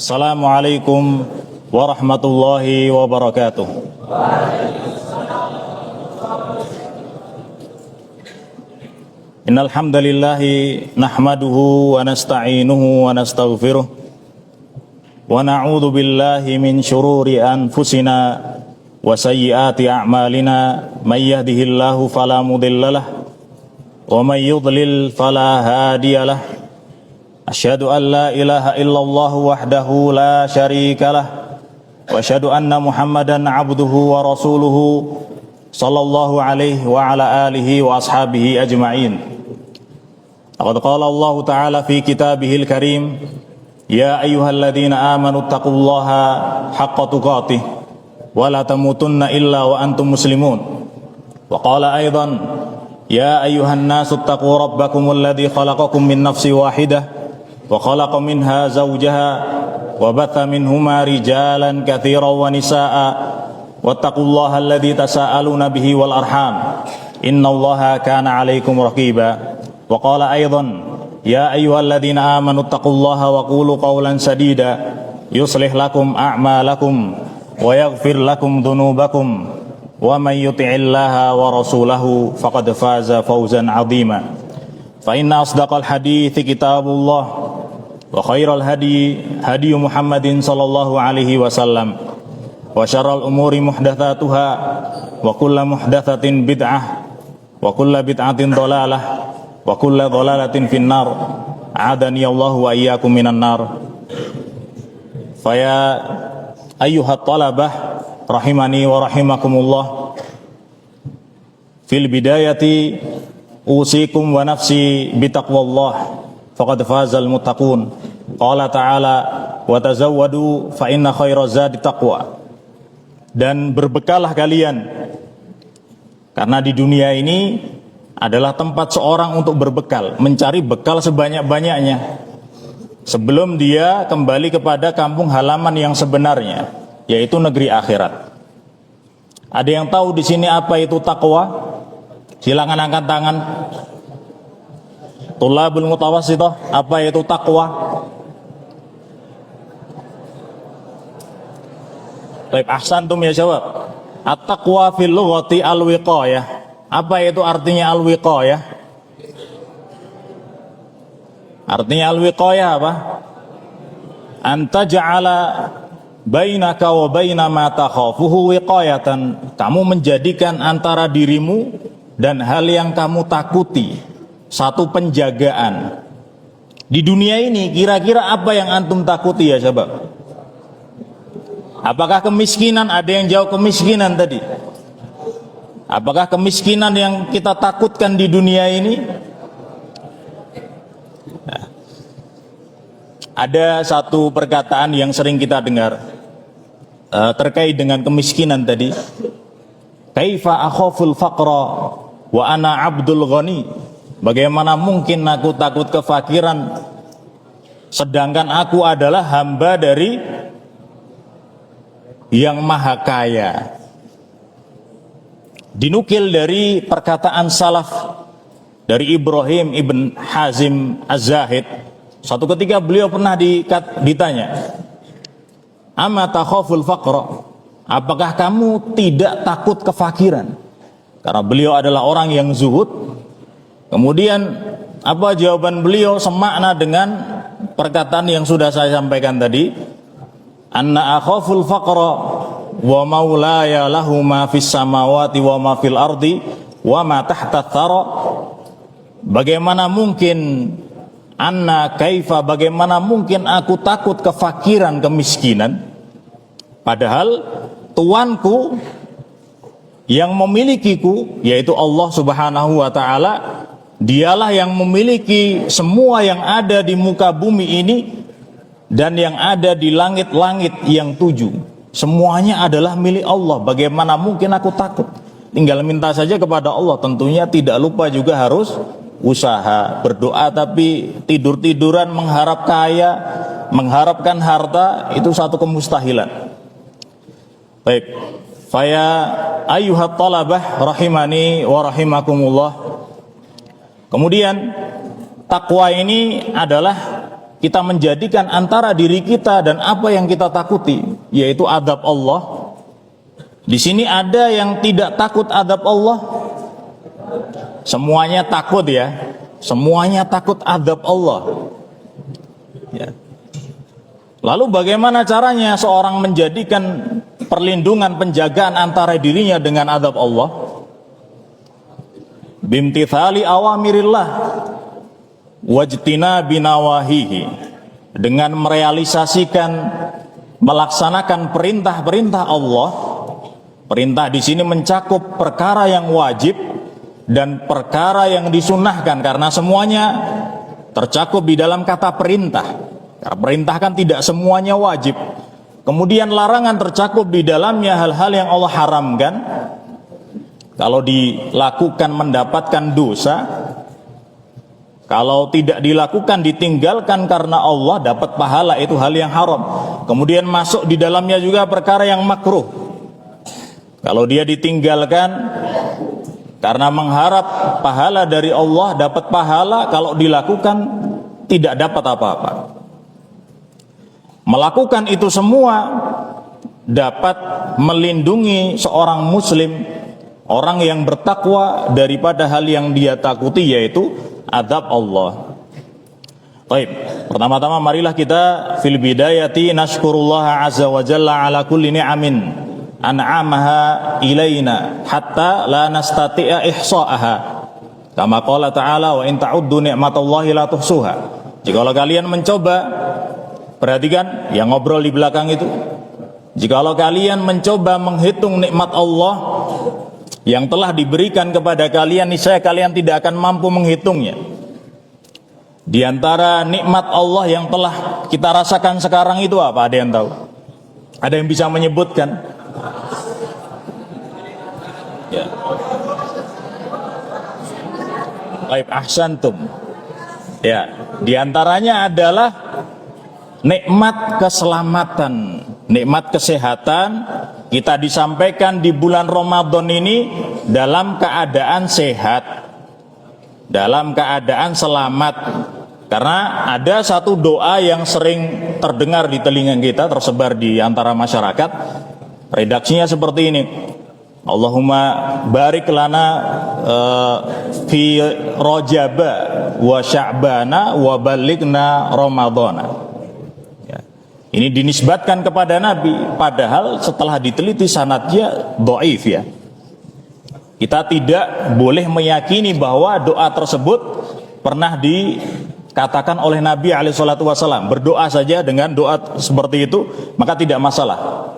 Assalamualaikum warahmatullahi wabarakatuh. Innal hamdalillahi nahmaduhu wa nasta'inuhu wa nastaghfiruh wa na'udzu billahi min shururi anfusina wa sayyiati a'malina may yahdihillahu fala mudhillalah wa may yudlil fala hadiyalah. Asyhadu an la ilaha illallah wahdahu la syarikalah wa asyhadu anna Muhammadan abduhu wa rasuluhu sallallahu alaihi wa ala alihi wa ashabihi ajma'in. Laqad qala Allah ta'ala fi kitabihil karim, ya ayyuhalladzina amanu taqullaha haqqa tuqatih wa la tamutunna illa wa antum muslimun. Wa qala aidan, ya ayyuhan nasu taqu rabbakumul ladzi khalaqakum min nafsin wahidah wa khalaqa minha zawjaha wa batha minhuma rijalan katsiran wa nisaa'a wattaqullaha alladzi tasaaluna bihi wal arham innallaha kana 'alaikum raqiba. Wa qala aidan, ya ayyuhalladzina amanu taqullaha wa qulu qawlan sadida yuslih lakum a'malakum wa yaghfir lakum dhunubakum wa may yuti'illaha wa rasulahu faqad faza fawzan 'azima. Fa inna asdaqal hadithi kitabullah wa khairal hadi hadi Muhammadin sallallahu alaihi wasallam wa syarrul umuri muhdatsatuha wa kullu muhdatsatin bid'ah wa kullu bid'atin dhalalah wa kullu dhalalatin finnar. A'adani Allah wa iyyakum minan nar. Fa ya ayyuhat talabah rahimani wa rahimakumullah, fil bidayati usikum wa nafsi bitaqwallah faqad fazal muttaqun. Qala ta'ala wa tazawwadu fa inna khairaz zadi taqwa. Dan berbekallah kalian, karena di dunia ini adalah tempat seorang untuk berbekal, mencari bekal sebanyak-banyaknya sebelum dia kembali kepada kampung halaman yang sebenarnya, yaitu negeri akhirat. Ada yang tahu di sini apa itu takwa? Silakan angkat tangan. Tulabul mutawassithah, apa itu takwa? Baik, ahsantum ya jawab. At-taqwa fil lughati al-wiqayah. Apa itu artinya al-wiqayah? Artinya al-wiqayah apa? Anta ja'ala bainaka wa baina ma takhafuhu wiqayatan. Kamu menjadikan antara dirimu dan hal yang kamu takuti satu penjagaan. Di dunia ini kira-kira apa yang antum takuti ya sahabat? Apakah kemiskinan? Ada yang jauh kemiskinan tadi. Apakah kemiskinan yang kita takutkan di dunia ini? Nah, ada satu perkataan yang sering kita dengar terkait dengan kemiskinan tadi. Kaifa akhaful faqra wa ana abdul ghani. Bagaimana mungkin aku takut kefakiran sedangkan aku adalah hamba dari yang maha kaya. Dinukil dari perkataan salaf dari Ibrahim ibn Hazim Az-Zahid. Suatu ketika beliau pernah ditanya, amma takhaful faqra, apakah kamu tidak takut kefakiran? Karena beliau adalah orang yang zuhud. Kemudian apa jawaban beliau semakna dengan perkataan yang sudah saya sampaikan tadi, anna akhaful faqra wa maulaya lahu ma fis samawati wa ma fil ardi wa ma tahta thara. Bagaimana mungkin bagaimana mungkin aku takut kefakiran, kemiskinan, padahal Tuanku yang memilikiku, yaitu Allah Subhanahu wa ta'ala, dialah yang memiliki semua yang ada di muka bumi ini dan yang ada di langit-langit yang 7. Semuanya adalah milik Allah. Bagaimana mungkin aku takut? Tinggal minta saja kepada Allah. Tentunya tidak lupa juga harus usaha, berdoa, tapi tidur-tiduran mengharap kaya, mengharapkan harta, itu satu kemustahilan. Baik, faya ayyuhat talabah rahimani wa rahimakumullah. Kemudian takwa ini adalah kita menjadikan antara diri kita dan apa yang kita takuti, yaitu adab Allah. Di sini ada yang tidak takut adab Allah? Semuanya takut ya. Semuanya takut adab Allah. Ya. Lalu bagaimana caranya seorang menjadikan perlindungan, penjagaan antara dirinya dengan adab Allah? Bimtithali awamirillah wajtina binawahihi, dengan merealisasikan, melaksanakan perintah-perintah Allah. Perintah di sini mencakup perkara yang wajib dan perkara yang disunahkan, karena semuanya tercakup di dalam kata perintah. Karena perintah kan tidak semuanya wajib. Kemudian larangan tercakup di dalamnya hal-hal yang Allah haramkan. Kalau dilakukan mendapatkan dosa, kalau tidak dilakukan ditinggalkan karena Allah dapat pahala, itu hal yang haram. Kemudian masuk di dalamnya juga perkara yang makruh. Kalau dia ditinggalkan karena mengharap pahala dari Allah, dapat pahala, kalau dilakukan tidak dapat apa-apa. Melakukan itu semua dapat melindungi seorang muslim, orang yang bertakwa, daripada hal yang dia takuti, yaitu adab Allah. Baik, pertama-tama marilah kita fil bidayati nashkurullah azza wa jalla ala kulli ni'amin an'amaha ilaina hatta la nastati'a ihsa'aha. Kama qala ta'ala wa in ta'uddu ni'matallahi la tuhsuha. Jikalau kalian mencoba, perhatikan yang ngobrol di belakang itu, jikalau kalian mencoba menghitung nikmat Allah yang telah diberikan kepada kalian, niscaya kalian tidak akan mampu menghitungnya. Di antara nikmat Allah yang telah kita rasakan sekarang itu apa? Ada yang tahu? Ada yang bisa menyebutkan? Ya. Baik, ahsantum. Ya, di antaranya adalah nikmat keselamatan, nikmat kesehatan. Kita disampaikan di bulan Ramadan ini dalam keadaan sehat, dalam keadaan selamat. Karena ada satu doa yang sering terdengar di telinga kita, tersebar di antara masyarakat. Redaksinya seperti ini: Allahumma barik lana fi Rajaba wa Sya'bana wa balighna Ramadhana. Ini dinisbatkan kepada Nabi, padahal setelah diteliti sanadnya dhaif ya. Kita tidak boleh meyakini bahwa doa tersebut pernah dikatakan oleh Nabi SAW. Berdoa saja dengan doa seperti itu maka tidak masalah.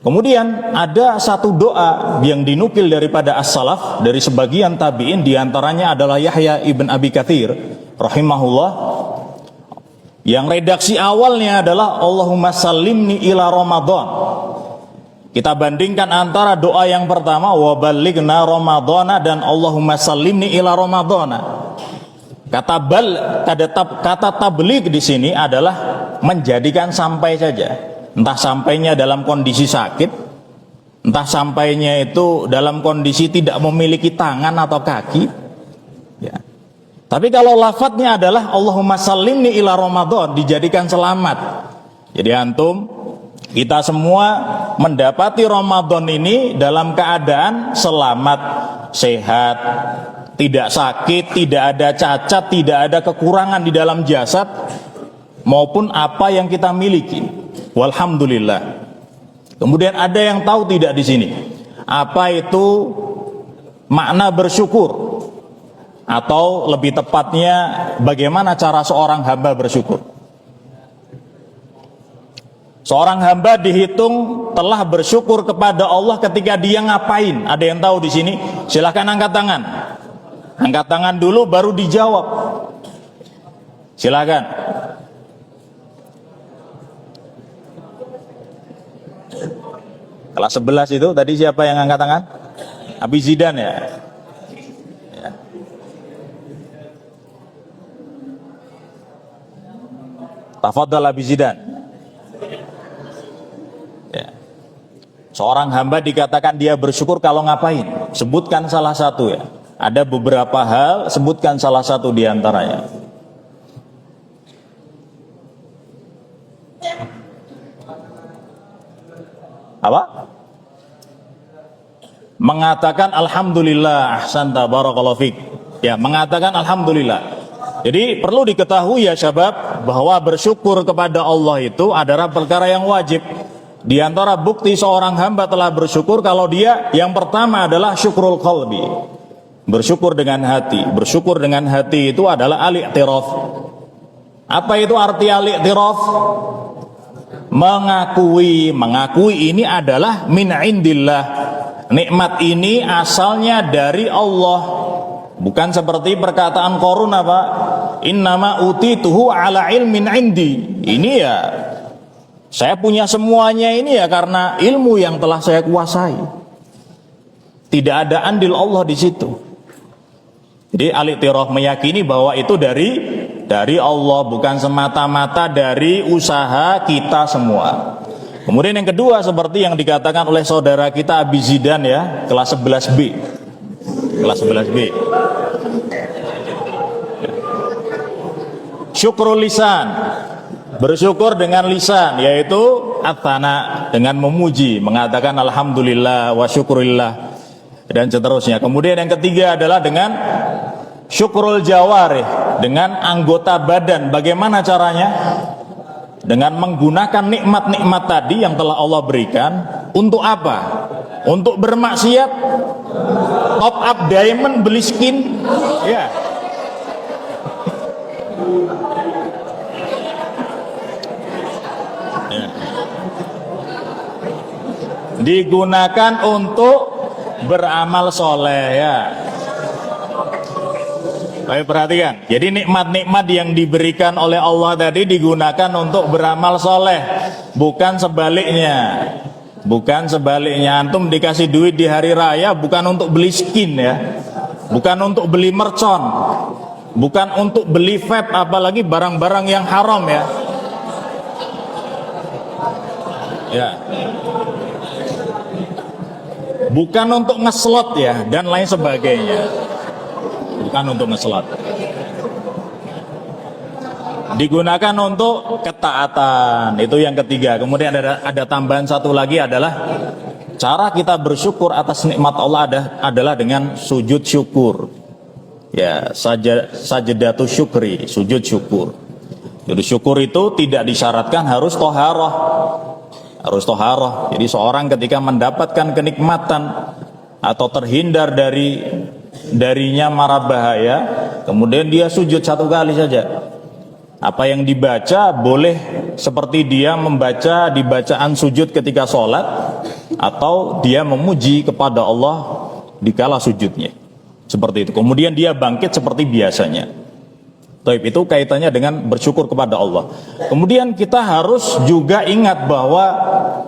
Kemudian ada satu doa yang dinukil daripada as-salaf, dari sebagian tabi'in, diantaranya adalah Yahya ibn Abi Katsir rahimahullah, yang redaksi awalnya adalah Allahumma sallimni ila Ramadan. Kita bandingkan antara doa yang pertama wa balighna Ramadhana dan Allahumma sallimni ila Ramadhana. Kata tabligh di sini adalah menjadikan sampai saja. Entah sampainya dalam kondisi sakit, entah sampainya itu dalam kondisi tidak memiliki tangan atau kaki. Ya. Tapi kalau lafadznya adalah Allahumma sallimni ila Ramadan, dijadikan selamat. Jadi antum, kita semua mendapati Ramadan ini dalam keadaan selamat, sehat, tidak sakit, tidak ada cacat, tidak ada kekurangan di dalam jasad maupun apa yang kita miliki. Walhamdulillah. Kemudian ada yang tahu tidak di sini apa itu makna bersyukur? Atau lebih tepatnya bagaimana cara seorang hamba bersyukur? Seorang hamba dihitung telah bersyukur kepada Allah ketika dia ngapain? Ada yang tahu di sini? Silahkan angkat tangan. Angkat tangan dulu baru dijawab. Silahkan. Kelas 11 itu tadi siapa yang angkat tangan? Abi Zidan ya? Tafadhal Abi Zidan. Ya. Seorang hamba dikatakan dia bersyukur kalau ngapain? Sebutkan salah satu ya. Ada beberapa hal, sebutkan salah satu di antaranya. Apa? Mengatakan alhamdulillah, ahsanta barakallahu fik. Ya, mengatakan alhamdulillah. Jadi perlu diketahui ya syabab, bahwa bersyukur kepada Allah itu adalah perkara yang wajib. Di antara bukti seorang hamba telah bersyukur kalau dia yang pertama adalah syukrul qalbi. Bersyukur dengan hati. Bersyukur dengan hati itu adalah al-i'tiraf. Apa itu arti al-i'tiraf? Mengakui ini adalah min indillah. Nikmat ini asalnya dari Allah. Bukan seperti perkataan Qarun apa? Innama utituhu ala ilmin indi. Ini ya, saya punya semuanya ini ya karena ilmu yang telah saya kuasai. Tidak ada andil Allah di situ. Jadi al-i'tiraf meyakini bahwa itu dari Allah, bukan semata-mata dari usaha kita semua. Kemudian yang kedua seperti yang dikatakan oleh saudara kita Abi Zidan ya, kelas 11B. Kelas 11B. Syukrul lisan. Bersyukur dengan lisan, yaitu at-thana, dengan memuji, mengatakan alhamdulillah wa syukurillah dan seterusnya. Kemudian yang ketiga adalah dengan syukrul jawarih, dengan anggota badan. Bagaimana caranya? Dengan menggunakan nikmat-nikmat tadi yang telah Allah berikan. Untuk apa? Untuk bermaksiat, top up diamond, beli skin, ya. Digunakan untuk beramal soleh ya. Baik, perhatikan. Jadi nikmat-nikmat yang diberikan oleh Allah tadi digunakan untuk beramal soleh, bukan sebaliknya. Bukan sebaliknya. Antum dikasih duit di hari raya bukan untuk beli skin ya, bukan untuk beli mercon, bukan untuk beli vape, apalagi barang-barang yang haram ya. Ya. Bukan untuk ngeslot ya dan lain sebagainya. Bukan untuk ngeslot. Digunakan untuk ketaatan. Itu yang ketiga. Kemudian ada tambahan satu lagi adalah cara kita bersyukur atas nikmat Allah adalah dengan sujud syukur. Ya, sajadatu syukri, sujud syukur. Jadi syukur itu tidak disyaratkan harus toharoh. Harus toharoh. Jadi seorang ketika mendapatkan kenikmatan atau terhindar darinya mara bahaya, kemudian dia sujud satu kali saja. Apa yang dibaca boleh seperti dia membaca di bacaan sujud ketika sholat, atau dia memuji kepada Allah di kala sujudnya. Seperti itu. Kemudian dia bangkit seperti biasanya. Taib, itu kaitannya dengan bersyukur kepada Allah. Kemudian kita harus juga ingat bahwa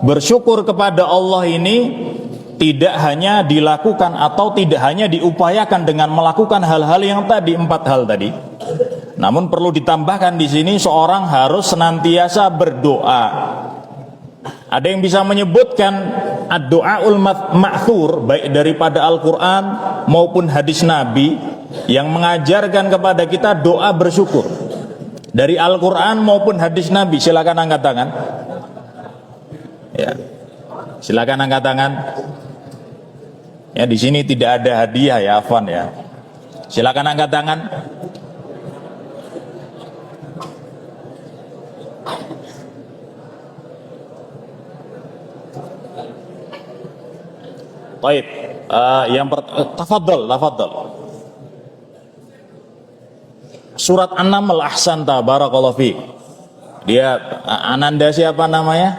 bersyukur kepada Allah ini tidak hanya dilakukan atau tidak hanya diupayakan dengan melakukan hal-hal yang tadi, 4 hal tadi. Namun perlu ditambahkan di sini seorang harus senantiasa berdoa. Ada yang bisa menyebutkan ad-du'aul ma'thur, baik daripada Al-Quran maupun hadis Nabi, yang mengajarkan kepada kita doa bersyukur. Dari Al-Quran maupun hadis Nabi. Silakan angkat tangan. Ya, silakan angkat tangan. Ya, di sini tidak ada hadiah ya, Afwan ya. Silakan angkat tangan. Baik, tafadhal. Surat An-Naml, ahsanta barakallahu fiik. Dia Ananda siapa namanya?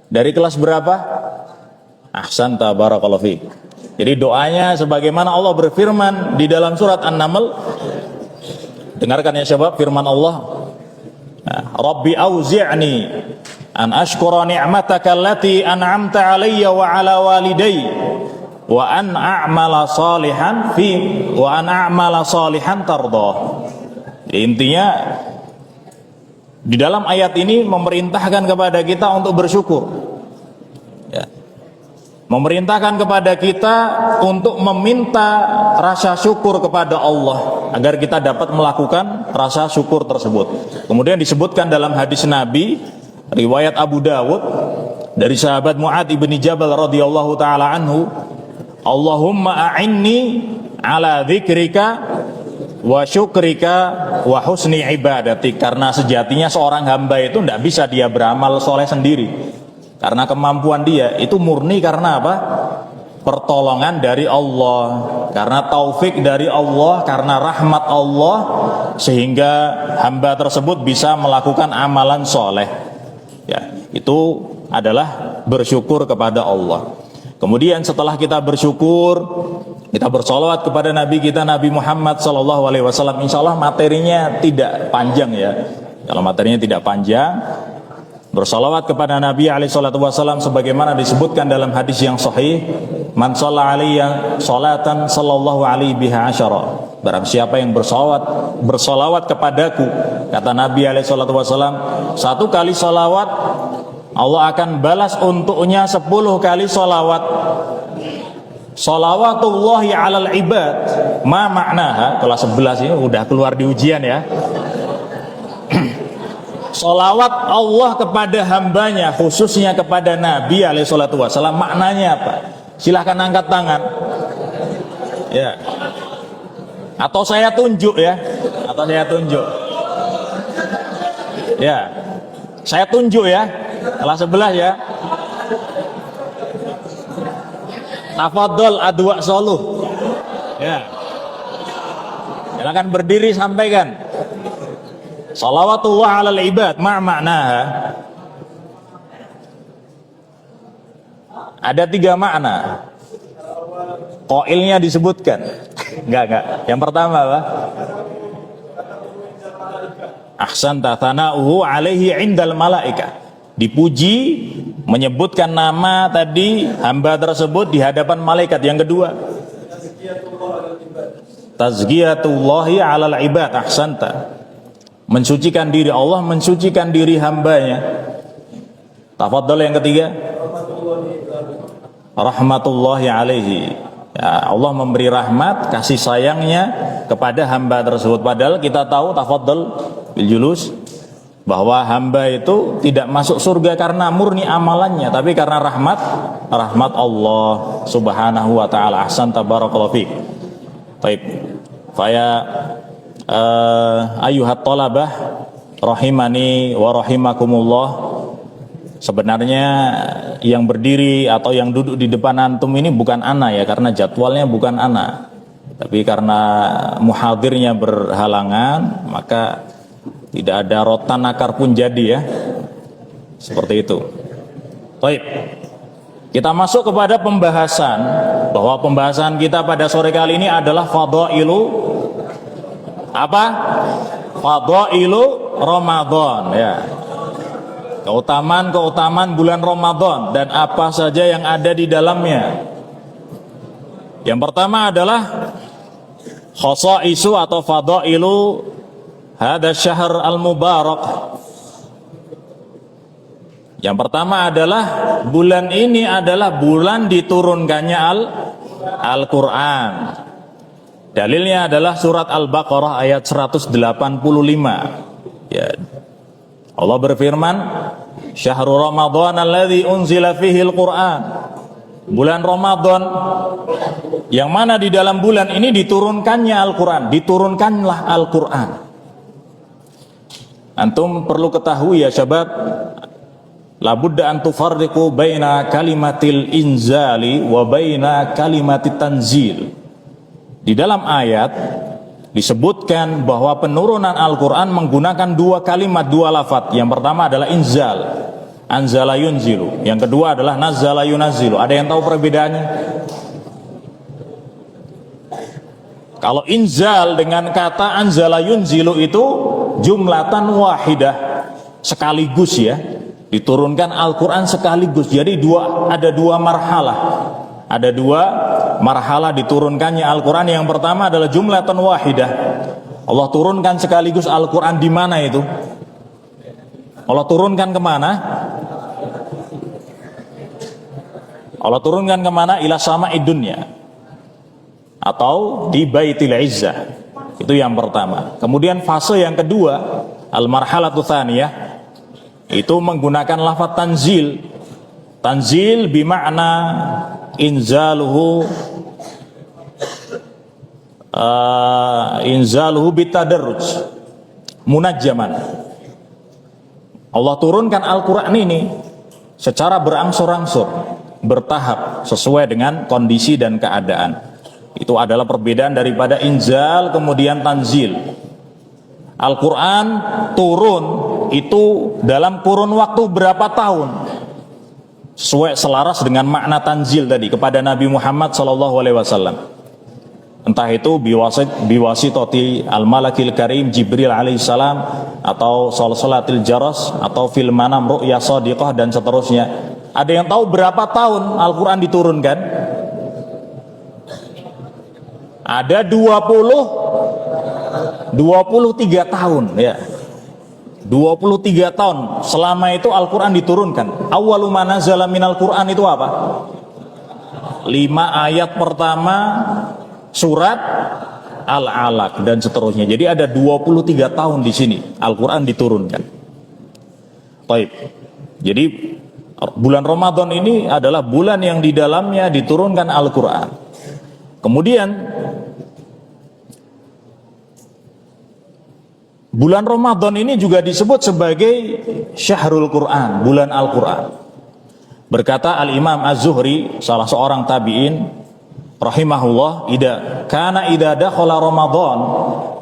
Dari kelas berapa? Ahsanta barakallahu fiik. Jadi doanya sebagaimana Allah berfirman di dalam surat An-Naml. Dengarkan ya syabab firman Allah. Rabbi auzi'ni an ashkura ni'mataka allati an'amta alayya wa ala walidayya wa an a'mala salihan tardah. Intinya di dalam ayat ini memerintahkan kepada kita untuk bersyukur. Ya. Memerintahkan kepada kita untuk meminta rasa syukur kepada Allah agar kita dapat melakukan rasa syukur tersebut. Kemudian disebutkan dalam hadis Nabi riwayat Abu Dawud, dari sahabat Mu'adz bin Jabal radhiyallahu taala anhu, Allahumma a'inni ala dzikrika wa syukrika wa husni ibadati. Karena sejatinya seorang hamba itu tidak bisa dia beramal soleh sendiri, karena kemampuan dia itu murni karena apa? Pertolongan dari Allah, karena taufik dari Allah, karena rahmat Allah, sehingga hamba tersebut bisa melakukan amalan soleh. Ya, itu adalah bersyukur kepada Allah. Kemudian setelah kita bersyukur, kita bersolawat kepada Nabi kita Nabi Muhammad SAW. Insya Allah materinya tidak panjang ya. Kalau materinya tidak panjang, bersolawat kepada Nabi SAW sebagaimana disebutkan dalam hadis yang sahih, man shalla alayya sholatan sallallahu alaihi biha asyara. Barang siapa yang bersolawat kepadaku, kata Nabi SAW, satu kali solawat Allah akan balas untuknya 10 kali solawat. Sholawatullahi alal ibad, ma maknaha? Kelas 11 ini udah keluar di ujian ya. Salawat Allah kepada hambanya, khususnya kepada Nabi SAW, maknanya apa? Silahkan angkat tangan. Ya. Atau saya tunjuk ya. Atau saya tunjuk. Ya. Saya tunjuk ya. Kelas 11 ya. Tafadhol adwa soluh. Ya. Silahkan berdiri sampaikan. Salawatullah alal ibad ma maknaha. Ada 3 makna. Qailnya disebutkan. Enggak. Yang pertama apa? Ahsanta thana'uhu alaihi indal malaika. Dipuji, menyebutkan nama tadi hamba tersebut di hadapan malaikat. Yang kedua, tazkiyatullahi alal ibad. Ahsanta, mensucikan diri Allah, mensucikan diri hambanya. Tafadhol yang ketiga, rahmatullahi alaihi. Ya, Allah memberi rahmat, kasih sayangnya kepada hamba tersebut. Padahal kita tahu, tafadhol bil julus, bahwa hamba itu tidak masuk surga karena murni amalannya, tapi karena rahmat Allah subhanahu wa ta'ala. Ahsanta barakallahu fiik. Baik, saya ayuhat talabah rahimani wa rahimakumullah. Sebenarnya yang berdiri atau yang duduk di depan antum ini bukan ana ya, karena jadwalnya bukan ana, tapi karena muhadirnya berhalangan, maka tidak ada rotan akar pun jadi ya. Seperti itu. Baik, kita masuk kepada pembahasan, bahwa pembahasan kita pada sore kali ini adalah fadailu apa? Fadailu Ramadan ya. Keutamaan bulan Ramadan dan apa saja yang ada di dalamnya. Yang pertama adalah khasaisu atau fadailu hadza syahr al-mubarak. Yang pertama adalah bulan ini adalah bulan diturunkannya Al-Qur'an. Dalilnya adalah surat Al-Baqarah ayat 185. Ya. Allah berfirman, "Syahrul Ramadhan alladzi unzila fihi al-Qur'an." Bulan Ramadan yang mana di dalam bulan ini diturunkannya Al-Qur'an, diturunkanlah Al-Qur'an. Antum perlu ketahui ya syabab, labudda an tufarriqu baina kalimatil inzali wa baina kalimatit tanzil. Di dalam ayat disebutkan bahwa penurunan Al-Quran menggunakan 2 kalimat, 2 lafaz. Yang pertama adalah inzal, anzala yunzilu. Yang kedua adalah nazzala yunazzilu. Ada yang tahu perbedaannya? Kalau inzal dengan kata anzala yunzilu itu jumlatan wahidah, sekaligus ya, diturunkan Al-Quran sekaligus. Jadi ada dua marhalah. Ada 2 marhalah diturunkannya Al-Quran. Yang pertama adalah jumlatan wahidah. Allah turunkan sekaligus Al-Quran di mana itu? Allah turunkan kemana? Allah turunkan kemana? Ila sama'id dunya, atau di Baitil Izzah. Itu yang pertama. Kemudian fase yang kedua, al-marhalatu tsaniyah, itu menggunakan lafaz tanzil. Tanzil bima'na inzaluhu bitadarruj munajjaman. Allah turunkan Al-Quran ini secara berangsur-angsur, bertahap, sesuai dengan kondisi dan keadaan. Itu adalah perbedaan daripada inzal kemudian tanzil. Al-Quran turun itu dalam kurun waktu berapa tahun, sesuai selaras dengan makna tanzil tadi kepada Nabi Muhammad SAW. Entah itu biwasitati al-malakil karim Jibril alaihissalam, atau salsalatil jaras, atau fil manam ru'ya shadiqah, dan seterusnya. Ada yang tahu berapa tahun Al-Quran diturunkan? Ada 23 tahun ya. 23 tahun selama itu Al-Quran diturunkan. Awwalu ma nazala minal Quran itu apa? 5 ayat pertama surat Al-Alaq dan seterusnya. Jadi ada 23 tahun di sini Al-Quran diturunkan. Baik. Jadi bulan Ramadan ini adalah bulan yang di dalamnya diturunkan Al-Quran. Kemudian bulan Ramadan ini juga disebut sebagai Syahrul Quran, bulan Al-Quran. Berkata Al-Imam Az-Zuhri, salah seorang tabi'in, rahimahullah, idza dakhala Ramadan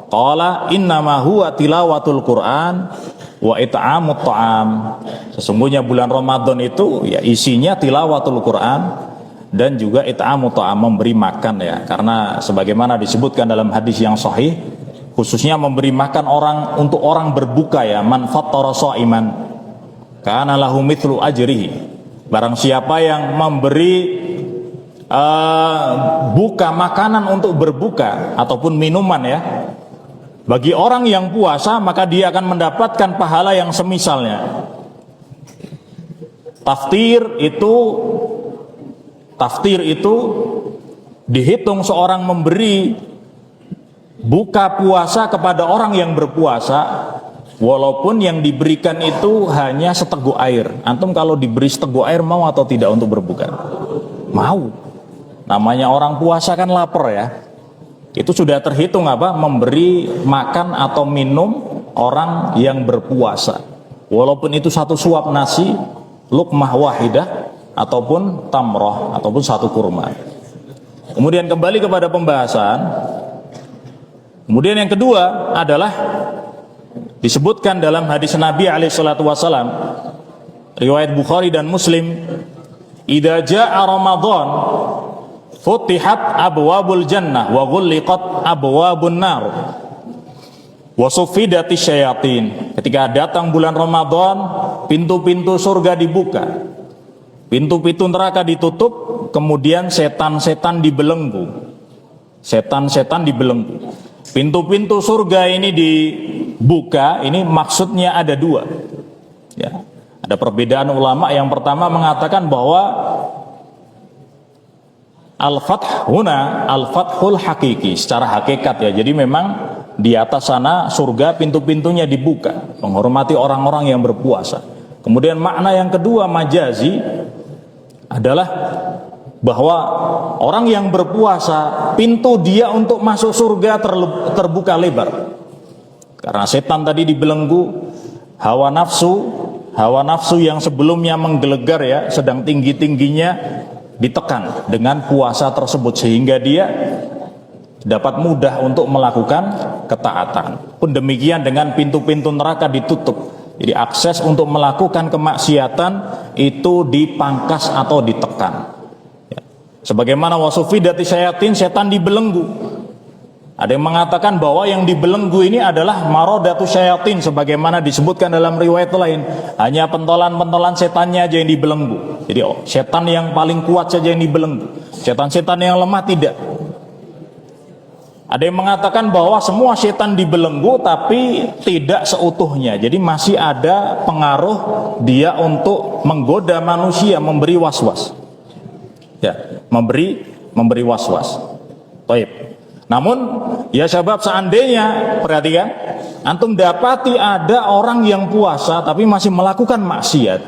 qala innama huwa tilawatul Quran wa it'amut ta'am. Sesungguhnya bulan Ramadan itu ya isinya tilawatul Quran dan juga it'amut ta'am, memberi makan ya. Karena sebagaimana disebutkan dalam hadis yang sahih, khususnya memberi makan orang untuk orang berbuka ya, man fattara sha'iman kana lahu mithlu ajrihi. Barang siapa yang memberi buka makanan untuk berbuka ataupun minuman ya bagi orang yang puasa, maka dia akan mendapatkan pahala yang semisalnya. Taftir itu dihitung seorang memberi buka puasa kepada orang yang berpuasa, walaupun yang diberikan itu hanya seteguk air. Antum kalau diberi seteguk air mau atau tidak untuk berbuka? Mau. Namanya orang puasa kan lapar ya. Itu sudah terhitung apa? Memberi makan atau minum orang yang berpuasa, walaupun itu satu suap nasi, luqmah wahidah, ataupun tamroh, ataupun satu kurma. Kemudian kembali kepada pembahasan. Kemudian yang kedua adalah disebutkan dalam hadis Nabi SAW, riwayat Bukhari dan Muslim, idza jaa Ramadan futihat abwabul jannah wa ghulliqat abwabun nar wa suffidati syayatin. Ketika datang bulan Ramadan, pintu-pintu surga dibuka, pintu-pintu neraka ditutup, kemudian setan-setan dibelenggu. Setan-setan dibelenggu. Pintu-pintu surga ini dibuka, ini maksudnya ada dua ya. Ada perbedaan ulama. Yang pertama mengatakan bahwa al-fath huna al-fathul hakiki, secara hakikat ya. Jadi memang di atas sana surga pintu-pintunya dibuka, menghormati orang-orang yang berpuasa. Kemudian makna yang kedua majazi adalah bahwa orang yang berpuasa, pintu dia untuk masuk surga terbuka lebar. Karena setan tadi dibelenggu, hawa nafsu yang sebelumnya menggelegar ya, sedang tinggi-tingginya ditekan dengan puasa tersebut, sehingga dia dapat mudah untuk melakukan ketaatan. Pun demikian dengan pintu-pintu neraka ditutup. Jadi akses untuk melakukan kemaksiatan itu dipangkas atau ditekan. Sebagaimana wasufidati syayatin, setan dibelenggu. Ada yang mengatakan bahwa yang dibelenggu ini adalah marodatu syayatin, sebagaimana disebutkan dalam riwayat lain, hanya pentolan-pentolan setannya aja yang dibelenggu. Jadi setan yang paling kuat saja yang dibelenggu, setan-setan yang lemah tidak. Ada yang mengatakan bahwa semua setan dibelenggu tapi tidak seutuhnya. Jadi masih ada pengaruh dia untuk menggoda manusia, memberi was-was. Ya, memberi was-was. Baik. Namun ya syabab, seandainya perhatikan, antum dapati ada orang yang puasa tapi masih melakukan maksiat.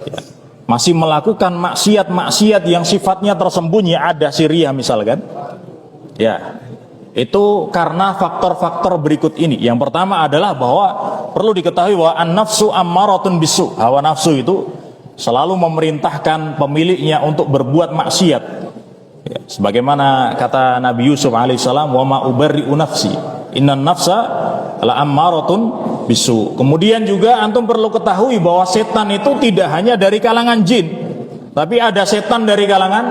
Ya. masih melakukan maksiat-maksiat yang sifatnya tersembunyi, ada siriyah misalkan, ya, itu karena faktor-faktor berikut ini. Yang pertama adalah bahwa perlu diketahui bahwa an-nafsu ammaratun bisu, hawa nafsu itu selalu memerintahkan pemiliknya untuk berbuat maksiat, ya, sebagaimana kata Nabi Yusuf alaihissalam, wa ma ubarri'u nafsi innan nafsa la ammaratun bisu. Kemudian juga antum perlu ketahui bahwa setan itu tidak hanya dari kalangan jin, tapi ada setan dari kalangan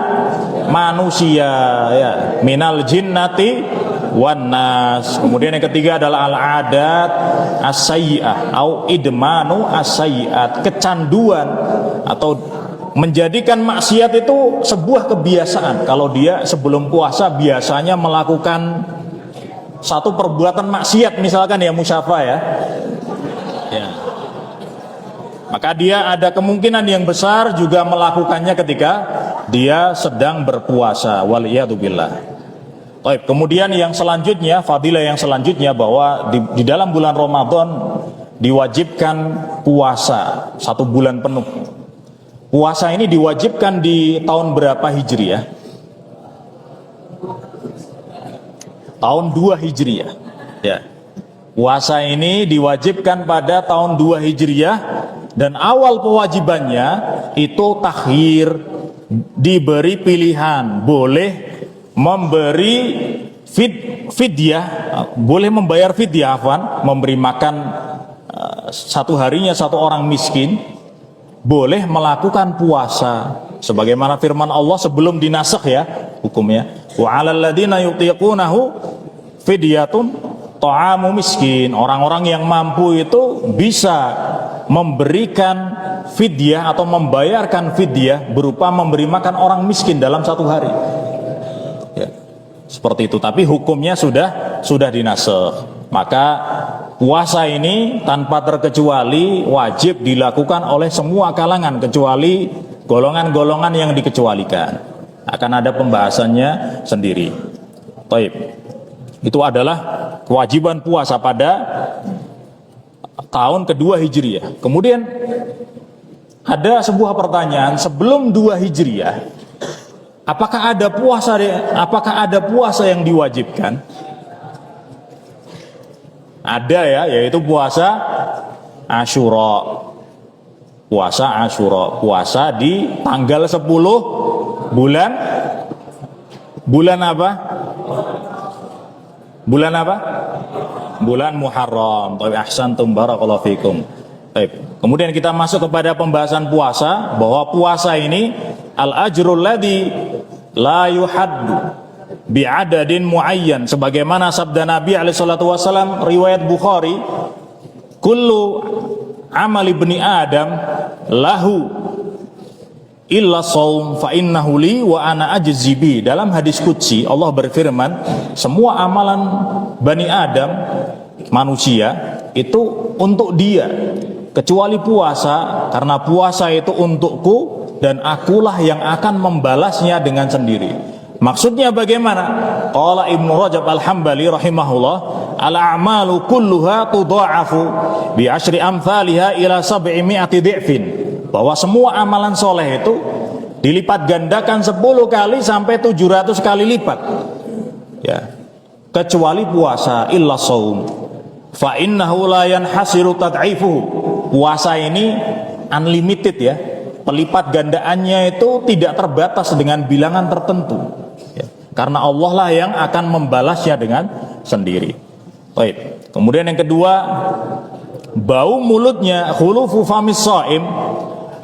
manusia, ya, minal jinnati wan nas. Kemudian yang ketiga adalah al-adat as-sayyi'ah au idmanu as-sayyi'at, kecanduan atau menjadikan maksiat itu sebuah kebiasaan. Kalau dia sebelum puasa biasanya melakukan satu perbuatan maksiat misalkan, ya, musyafa, ya, maka dia ada kemungkinan yang besar juga melakukannya ketika dia sedang berpuasa, waliyadzubillah. Baik, kemudian yang selanjutnya, fadilah yang selanjutnya, bahwa di dalam bulan Ramadan diwajibkan puasa 1 bulan penuh. Puasa ini diwajibkan di tahun berapa Hijriah? Tahun 2 Hijriah, ya. Puasa ini diwajibkan pada tahun 2 Hijriah, dan awal kewajibannya itu takhir, diberi pilihan, boleh memberi fidyah, boleh membayar fidyah, memberi makan 1 harinya 1 orang miskin, boleh melakukan puasa sebagaimana firman Allah sebelum dinasakh, ya, hukumnya, wa 'alal ladzina yutiqunahu fidyatun ta'amu miskin. Orang-orang yang mampu itu bisa memberikan fidyah atau membayarkan fidyah berupa memberi makan orang miskin dalam 1 hari, ya, seperti itu. Tapi hukumnya sudah dinasakh. Maka puasa ini tanpa terkecuali wajib dilakukan oleh semua kalangan kecuali golongan-golongan yang dikecualikan. Akan ada pembahasannya sendiri. Baik. Itu adalah kewajiban puasa pada tahun kedua Hijriah. Kemudian ada sebuah pertanyaan, sebelum 2 Hijriah, apakah ada puasa yang diwajibkan? Ada, ya, yaitu puasa Asyura. Puasa Asyura, puasa di tanggal 10 bulan apa? Bulan apa? Bulan Muharram. Ahsantum, barakallahu fikum. Baik. Kemudian kita masuk kepada pembahasan puasa, bahwa puasa ini al-ajrul ladzi la yuhaddu bi'adadin muayyan, sebagaimana sabda Nabi alaihi salatu wasallam riwayat Bukhari, kullu amal ibni Adam lahu illa shaum fa innahu li wa ana ajzi bi. Dalam hadis qudsi Allah berfirman, semua amalan Bani Adam, manusia, itu untuk dia kecuali puasa, karena puasa itu untukku dan akulah yang akan membalasnya dengan sendiri. Maksudnya bagaimana? Qala Ibnu Rajab Al-Hambali rahimahullah, al-a'malu kulluha tudha'afu bi asyri amthaliha ila 700 dhi'fin. Bahwa semua amalan soleh itu dilipat gandakan 10 kali sampai 700 kali lipat, ya, kecuali puasa, illa shaum fa innahu la yanhasiru tad'ifuhu. Puasa ini unlimited, ya, pelipat gandaannya itu tidak terbatas dengan bilangan tertentu, ya, karena Allah lah yang akan membalasnya dengan sendiri. Baik. Kemudian yang kedua, bau mulutnya, khulufu famis shaim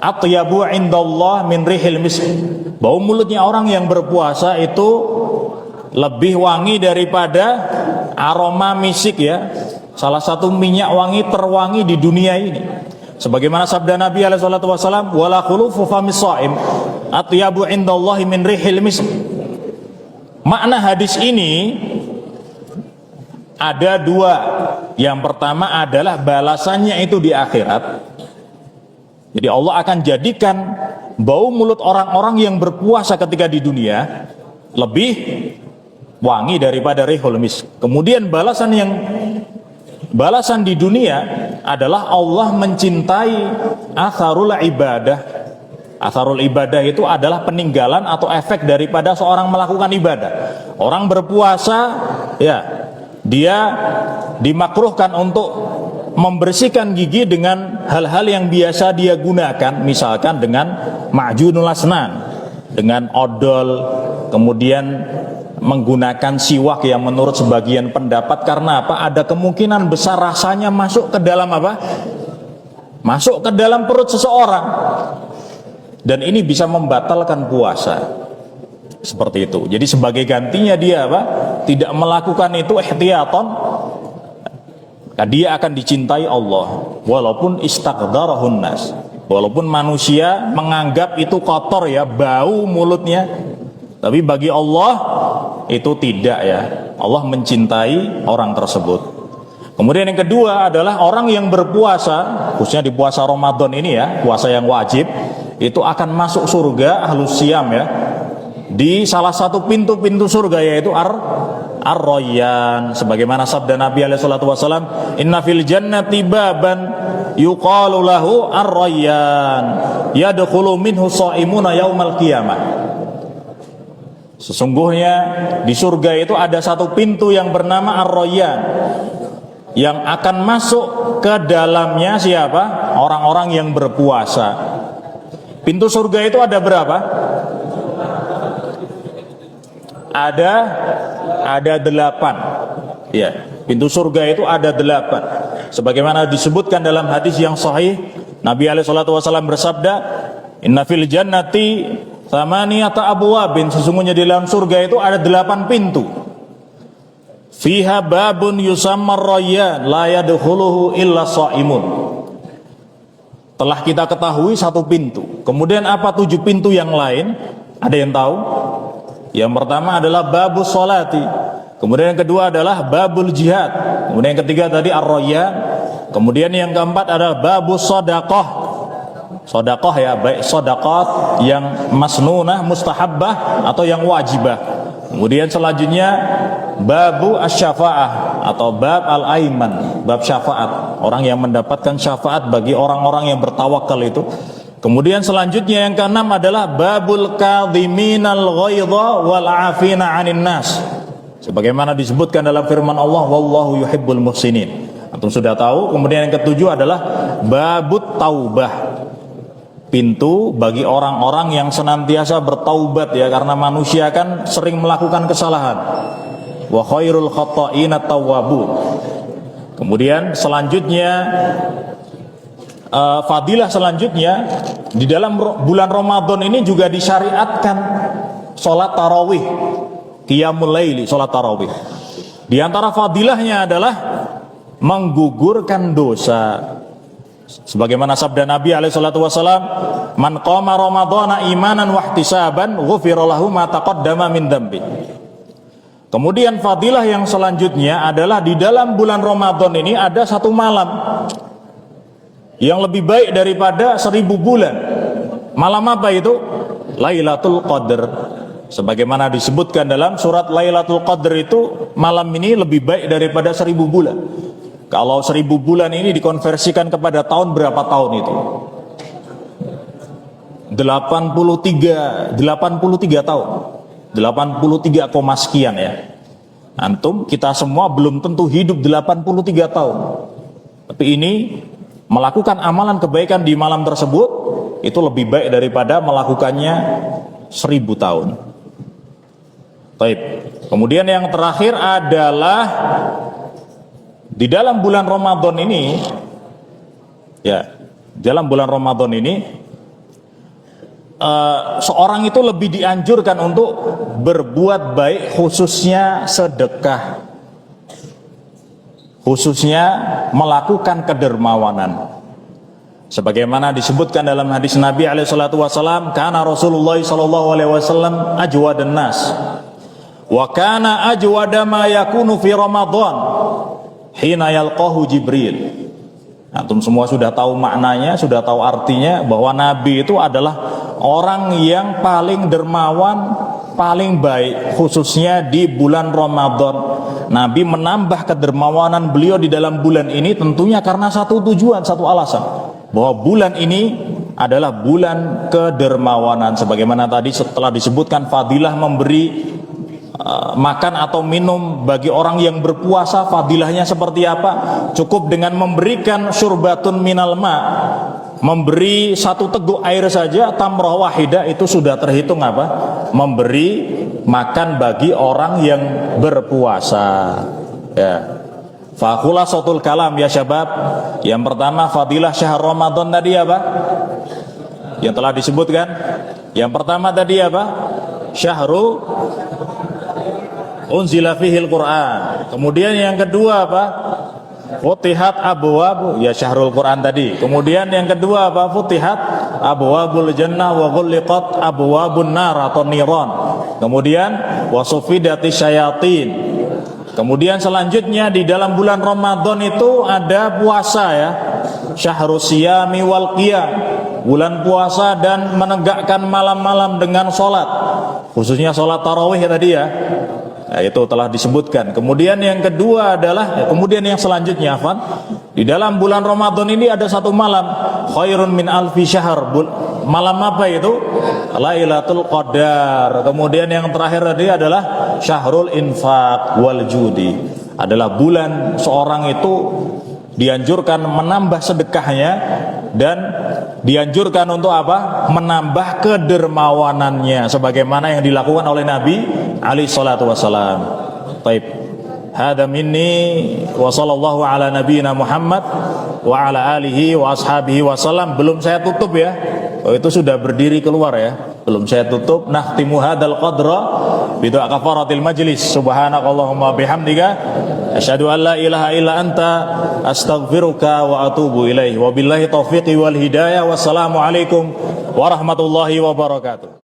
atyabu indallah min rihil misk. Bau mulutnya orang yang berpuasa itu lebih wangi daripada aroma misik, ya, salah satu minyak wangi terwangi di dunia ini. Sebagaimana sabda Nabi alaihi salatu wasallam, wala khulufu famis shaim atyabu indallahi min rihil misk. Makna hadis ini ada 2. Yang pertama adalah balasannya itu di akhirat. Jadi Allah akan jadikan bau mulut orang-orang yang berpuasa ketika di dunia lebih wangi daripada rihul misk. Kemudian balasan di dunia adalah Allah mencintai atharul ibadah, Atharul ibadah itu adalah peninggalan atau efek daripada seorang melakukan ibadah. Orang berpuasa, ya, dia dimakruhkan untuk membersihkan gigi dengan hal-hal yang biasa dia gunakan, misalkan dengan ma'junul asnan, dengan odol, kemudian menggunakan siwak yang menurut sebagian pendapat karena apa? Ada kemungkinan besar rasanya masuk ke dalam apa? Masuk ke dalam perut seseorang. Dan ini bisa membatalkan puasa. Seperti itu. Jadi sebagai gantinya dia apa? Tidak melakukan itu ihtiyaton, dia akan dicintai Allah walaupun istaqdarahun nas. Walaupun manusia menganggap itu kotor ya, bau mulutnya, tapi bagi Allah itu tidak ya. Allah mencintai orang tersebut. Kemudian yang kedua adalah orang yang berpuasa, khususnya di puasa Ramadan ini ya, puasa yang wajib, itu akan masuk surga ahlus siyam ya, di salah satu pintu-pintu surga yaitu Ar-Rayyan, sebagaimana sabda Nabi alaihi salatu wasallam, inna fil jannati baban yuqalu lahu Ar-Rayyan yadkhulu minhu shaimuna yaumal qiyamah. Sesungguhnya di surga itu ada satu pintu yang bernama Ar-Rayyan, yang akan masuk ke dalamnya siapa? Orang-orang yang berpuasa. Pintu surga itu ada berapa? Ada 8. Ya, pintu surga itu ada 8. Sebagaimana disebutkan dalam hadis yang sahih, Nabi alaihi salatu wasallam bersabda, "Inna fil jannati thamaniyata abwabin." Sesungguhnya di dalam surga itu ada 8 pintu. Fiha babun yusamma ar-rayyan la yadkhuluhu illa shaimun. Telah kita ketahui satu pintu. Kemudian apa 7 pintu yang lain? Ada yang tahu? Yang pertama adalah babus sholati. Kemudian yang kedua adalah babul jihad. Kemudian yang ketiga tadi ar-rayyan. Kemudian yang keempat adalah babus shadaqah. Shadaqah ya, baik shadaqat yang masnunah, mustahabbah atau yang wajibah. Kemudian selanjutnya babu asy-syafa'ah atau bab al-aiman, bab syafaat, orang yang mendapatkan syafaat bagi orang-orang yang bertawakal itu. Kemudian selanjutnya yang keenam adalah babul kadhiminal ghaidha wal 'afina 'anil nas. Sebagaimana disebutkan dalam firman Allah, wallahu yuhibbul muhsinin. Antum sudah tahu. Kemudian yang ketujuh adalah babut taubah. Pintu bagi orang-orang yang senantiasa bertaubat ya, karena manusia kan sering melakukan kesalahan. Wa khairul khata'ina tawwabun. Kemudian selanjutnya fadilah selanjutnya di dalam bulan Ramadan ini juga disyariatkan salat tarawih, qiyamul laili, salat tarawih. Di antara fadilahnya adalah menggugurkan dosa. Sebagaimana sabda Nabi alaihi salatu wasallam, "Man qama ramadhana imanan wa ihtisaban, ghufira lahu ma taqaddama min dzambi." Kemudian fadilah yang selanjutnya adalah di dalam bulan Ramadan ini ada satu malam yang lebih baik daripada 1000 bulan. Malam apa itu? Lailatul Qadar. Sebagaimana disebutkan dalam surat Lailatul Qadar itu, malam ini lebih baik daripada 1000 bulan. Kalau 1000 bulan ini dikonversikan kepada tahun, berapa tahun itu? 83 tahun. 83, sekian ya. Antum, kita semua belum tentu hidup 83 tahun. Tapi ini melakukan amalan kebaikan di malam tersebut itu lebih baik daripada melakukannya 1000 tahun. Baik. Kemudian yang terakhir adalah di dalam bulan Ramadan ini, ya, dalam bulan Ramadan ini, seorang itu lebih dianjurkan untuk berbuat baik, khususnya sedekah, khususnya melakukan kedermawanan. Sebagaimana disebutkan dalam hadis Nabi alaihi salatu wasallam, kana Rasulullah sallallahu alaihi wasallam ajwadan nas, wa kana ajwada ma yakunu fi Ramadan hina yalqahu Jibril. Antum semua sudah tahu maknanya, sudah tahu artinya, bahwa Nabi itu adalah orang yang paling dermawan, paling baik, khususnya di bulan Ramadan. Nabi menambah kedermawanan beliau di dalam bulan ini tentunya karena satu tujuan, satu alasan, bahwa bulan ini adalah bulan kedermawanan, sebagaimana tadi setelah disebutkan fadilah memberi makan atau minum bagi orang yang berpuasa, fadilahnya seperti apa? Cukup dengan memberikan syurbatun minal ma, memberi satu teguk air saja, tamroh wahidah, itu sudah terhitung apa? Memberi makan bagi orang yang berpuasa. Ya. Fa khulasatul kalam ya syabab, yang pertama fadilah syahr Ramadan tadi apa? Yang telah disebutkan. Yang pertama tadi apa? Syahrul unzila fihil Quran. Kemudian yang kedua apa? Futihat abwab, ya syahrul Quran tadi. Kemudian yang kedua apa? Futihat abwabul jannah wa ghulliqat abwabun nar atau niran. Kemudian wasufidati syayatin. Kemudian selanjutnya di dalam bulan Ramadan itu ada puasa ya. Syahrus siyami wal qiyam. Bulan puasa dan menegakkan malam-malam dengan sholat. Khususnya sholat tarawih tadi ya. Nah, itu telah disebutkan. Kemudian yang kedua adalah, kemudian yang selanjutnya, di dalam bulan Ramadan ini ada satu malam, khairun min alfi syahr. Malam apa itu? Lailatul Qadar. Kemudian yang terakhir tadi adalah syahrul infaq wal judi. Adalah bulan seorang itu dianjurkan menambah sedekahnya dan dianjurkan untuk apa? Menambah kedermawanannya, sebagaimana yang dilakukan oleh Nabi alaihi salatu wassalam. Baik. Hada minni wa sallallahu ala nabiyyina Muhammad wa ala alihi wa ashabihi wasallam. Belum saya tutup ya. Oh, itu sudah berdiri keluar ya. Belum saya tutup. Nahtimu hadzal qadra bi du'a kafaratil majlis. Subhanakallahumma bihamdika asyhadu an la ilaha illa anta astaghfiruka wa atubu ilaih. Wabillahi taufiqi wal hidayah. Wassalamu alaikum warahmatullahi wabarakatuh.